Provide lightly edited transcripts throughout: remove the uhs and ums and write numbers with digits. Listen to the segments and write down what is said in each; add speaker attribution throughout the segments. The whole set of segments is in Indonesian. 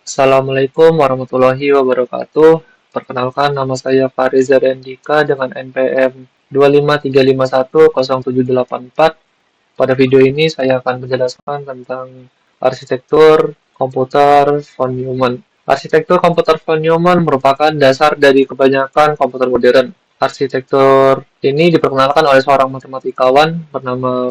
Speaker 1: Assalamualaikum warahmatullahi wabarakatuh. Perkenalkan, nama saya Fariza Rendika dengan NPM 253510784. Pada video ini saya akan menjelaskan tentang arsitektur komputer von Neumann. Arsitektur komputer von Neumann merupakan dasar dari kebanyakan komputer modern. Arsitektur ini diperkenalkan oleh seorang matematikawan bernama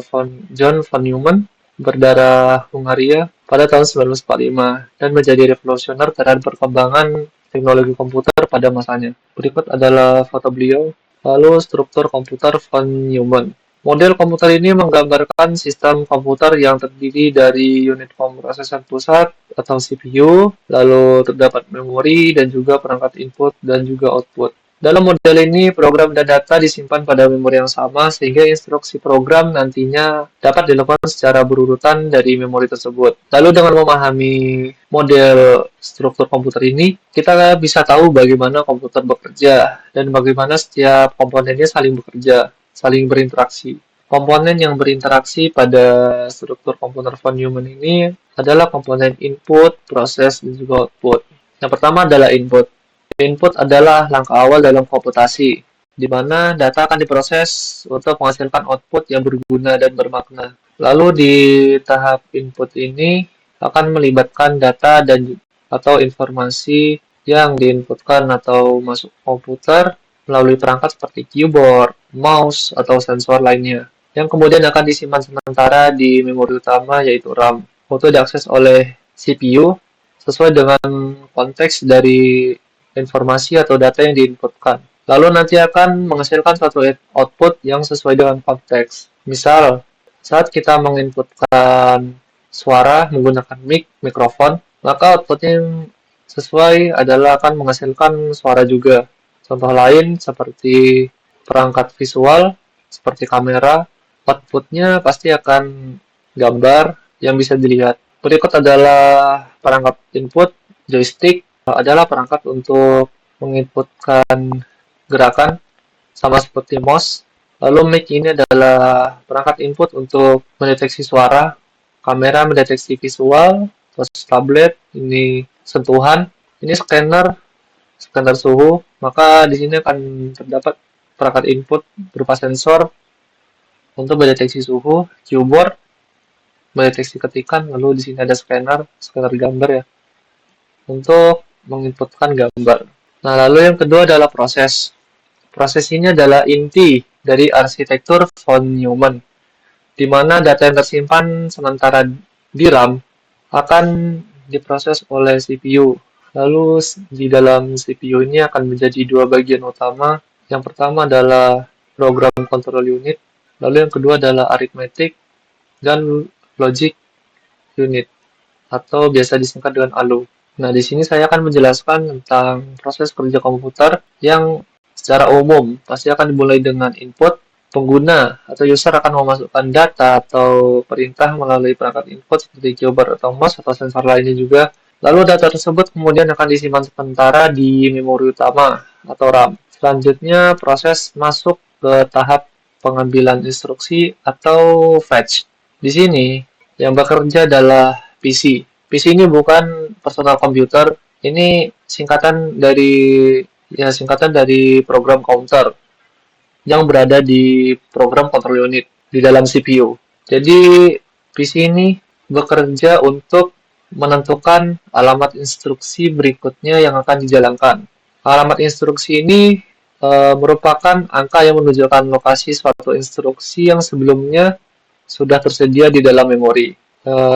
Speaker 1: John von Neumann berdarah Hungaria pada tahun 1945 dan menjadi revolusioner terhadap perkembangan teknologi komputer pada masanya. Berikut adalah foto beliau. Lalu struktur komputer von Neumann. Model komputer ini menggambarkan sistem komputer yang terdiri dari unit pemrosesan pusat atau CPU, lalu terdapat memori dan juga perangkat input dan juga output. Dalam model ini, program dan data disimpan pada memori yang sama sehingga instruksi program nantinya dapat dilakukan secara berurutan dari memori tersebut. Lalu dengan memahami model struktur komputer ini, kita bisa tahu bagaimana komputer bekerja dan bagaimana setiap komponennya saling bekerja, saling berinteraksi. Komponen yang berinteraksi pada struktur komputer von Neumann ini adalah komponen input, proses, dan juga output. Yang pertama adalah input. Input adalah langkah awal dalam komputasi, di mana data akan diproses untuk menghasilkan output yang berguna dan bermakna. Lalu di tahap input ini akan melibatkan data dan atau informasi yang diinputkan atau masuk komputer melalui perangkat seperti keyboard, mouse, atau sensor lainnya, yang kemudian akan disimpan sementara di memori utama yaitu RAM untuk diakses oleh CPU sesuai dengan konteks dari informasi atau data yang diinputkan. Lalu nanti akan menghasilkan suatu output yang sesuai dengan konteks. Misal, saat kita menginputkan suara menggunakan mikrofon, maka outputnya yang sesuai adalah akan menghasilkan suara juga. Contoh lain seperti perangkat visual, seperti kamera, outputnya pasti akan gambar yang bisa dilihat. Berikut adalah perangkat input, joystick, adalah perangkat untuk menginputkan gerakan sama seperti mouse. Lalu mic ini adalah perangkat input untuk mendeteksi suara, kamera mendeteksi visual, terus tablet ini sentuhan, ini scanner suhu. Maka di sini akan terdapat perangkat input berupa sensor untuk mendeteksi suhu, keyboard mendeteksi ketikan, lalu di sini ada scanner gambar ya, untuk menginputkan gambar. Nah, lalu yang kedua adalah proses. Proses ini adalah inti dari arsitektur von Neumann, di mana data yang tersimpan sementara di RAM akan diproses oleh CPU. Lalu di dalam CPU ini akan menjadi dua bagian utama. Yang pertama adalah program control unit, lalu yang kedua adalah arithmetic dan logic unit, atau biasa disingkat dengan ALU. Nah, di sini saya akan menjelaskan tentang proses kerja komputer yang secara umum pasti akan dimulai dengan input. Pengguna atau user akan memasukkan data atau perintah melalui perangkat input seperti keyboard atau mouse atau sensor lainnya juga. Lalu data tersebut kemudian akan disimpan sementara di memori utama atau RAM. Selanjutnya, proses masuk ke tahap pengambilan instruksi atau fetch. Di sini, yang bekerja adalah PC. PC ini bukan personal computer, ini singkatan dari program counter yang berada di program control unit di dalam CPU. Jadi PC ini bekerja untuk menentukan alamat instruksi berikutnya yang akan dijalankan. Alamat instruksi ini merupakan angka yang menunjukkan lokasi suatu instruksi yang sebelumnya sudah tersedia di dalam memori.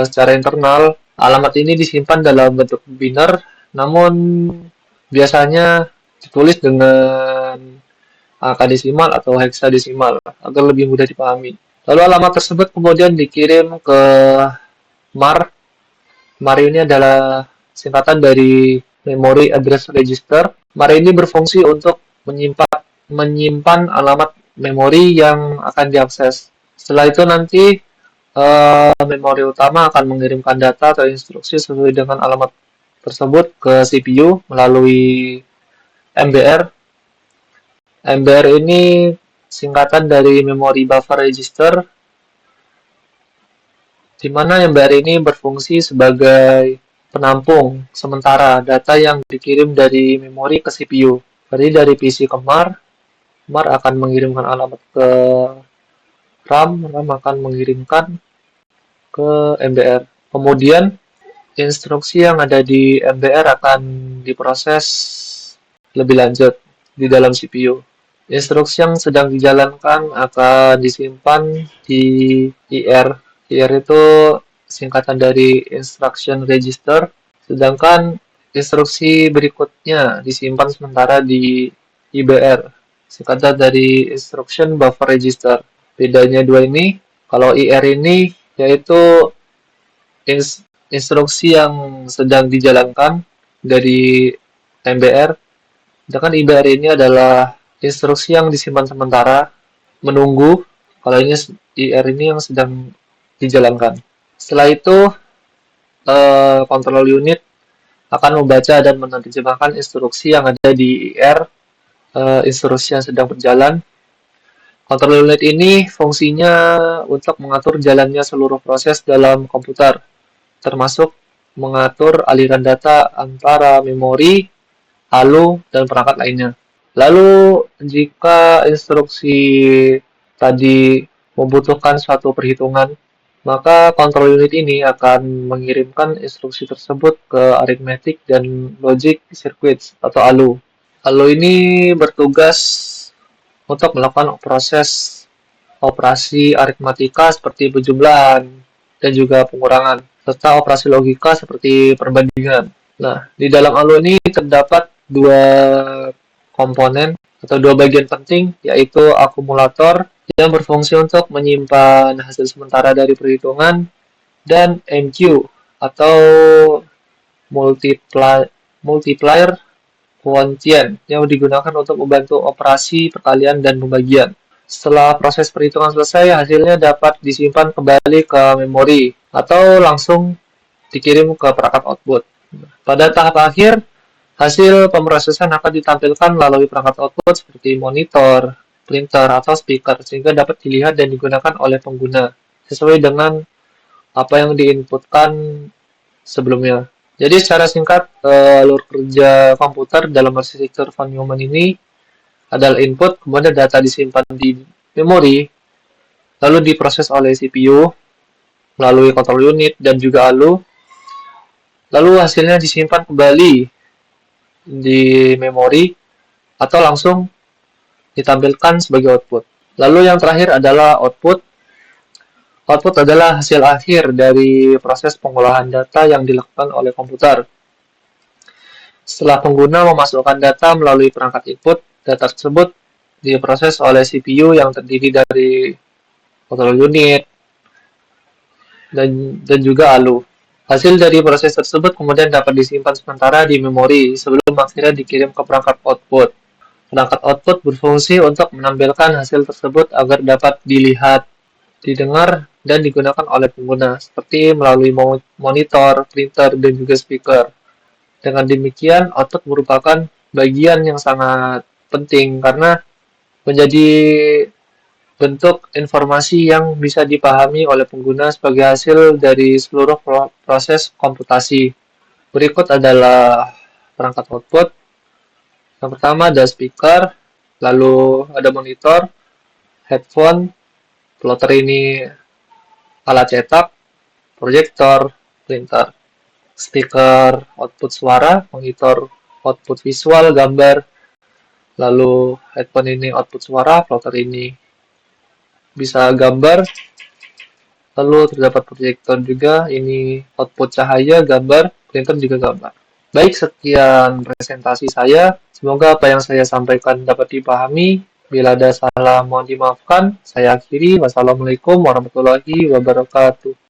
Speaker 1: Secara internal, alamat ini disimpan dalam bentuk biner, namun biasanya ditulis dengan angka desimal atau heksadesimal agar lebih mudah dipahami. Lalu alamat tersebut kemudian dikirim ke MAR. MAR ini adalah singkatan dari Memory Address Register. MAR ini berfungsi untuk menyimpan alamat memori yang akan diakses. Setelah itu nanti memori utama akan mengirimkan data atau instruksi sesuai dengan alamat tersebut ke CPU melalui MBR. MBR ini singkatan dari Memory Buffer Register, di mana MBR ini berfungsi sebagai penampung sementara data yang dikirim dari memori ke CPU. Jadi dari PC ke MAR akan mengirimkan alamat ke RAM akan mengirimkan ke MBR. Kemudian instruksi yang ada di MBR akan diproses lebih lanjut di dalam CPU. Instruksi yang sedang dijalankan akan disimpan di IR. IR itu singkatan dari Instruction Register, sedangkan instruksi berikutnya disimpan sementara di IBR, singkatan dari Instruction Buffer Register. Bedanya dua ini, kalau IR ini yaitu instruksi yang sedang dijalankan dari MBR, sedangkan IBR ini adalah instruksi yang disimpan sementara, menunggu, kalau ini IR ini yang sedang dijalankan. Setelah itu, control unit akan membaca dan menerjemahkan instruksi yang ada di IR, instruksi yang sedang berjalan. Control unit ini fungsinya untuk mengatur jalannya seluruh proses dalam komputer, termasuk mengatur aliran data antara memori, ALU, dan perangkat lainnya. Lalu, jika instruksi tadi membutuhkan suatu perhitungan, maka control unit ini akan mengirimkan instruksi tersebut ke arithmetic dan logic circuits atau ALU. ALU ini bertugas untuk melakukan proses operasi aritmatika seperti penjumlahan dan juga pengurangan, serta operasi logika seperti perbandingan. Nah, di dalam ALU ini terdapat dua komponen atau dua bagian penting, yaitu akumulator yang berfungsi untuk menyimpan hasil sementara dari perhitungan, dan MQ atau multiplier quotient yang digunakan untuk membantu operasi perkalian dan pembagian. Setelah proses perhitungan selesai, hasilnya dapat disimpan kembali ke memori atau langsung dikirim ke perangkat output. Pada tahap akhir, hasil pemrosesan akan ditampilkan melalui perangkat output seperti monitor, printer, atau speaker, sehingga dapat dilihat dan digunakan oleh pengguna sesuai dengan apa yang diinputkan sebelumnya. Jadi secara singkat, alur kerja komputer dalam arsitektur von Neumann ini adalah input, kemudian data disimpan di memori, lalu diproses oleh CPU melalui control unit dan juga ALU, lalu hasilnya disimpan kembali di memori atau langsung ditampilkan sebagai output. Lalu yang terakhir adalah output. Output adalah hasil akhir dari proses pengolahan data yang dilakukan oleh komputer. Setelah pengguna memasukkan data melalui perangkat input, data tersebut diproses oleh CPU yang terdiri dari control unit dan juga ALU. Hasil dari proses tersebut kemudian dapat disimpan sementara di memori sebelum akhirnya dikirim ke perangkat output. Perangkat output berfungsi untuk menampilkan hasil tersebut agar dapat dilihat, didengar, dan digunakan oleh pengguna, seperti melalui monitor, printer, dan juga speaker. Dengan demikian, output merupakan bagian yang sangat penting karena menjadi bentuk informasi yang bisa dipahami oleh pengguna sebagai hasil dari seluruh proses komputasi. Berikut adalah perangkat output. Yang pertama ada speaker, lalu ada monitor, headphone, plotter ini alat cetak, proyektor, printer. Speaker output suara, monitor output visual, gambar, lalu headphone ini output suara, plotter ini bisa gambar, lalu terdapat proyektor juga, ini output cahaya, gambar, printer juga gambar. Baik, sekian presentasi saya. Semoga apa yang saya sampaikan dapat dipahami. Bila ada salah mohon dimaafkan. Saya akhiri. Wassalamualaikum warahmatullahi wabarakatuh.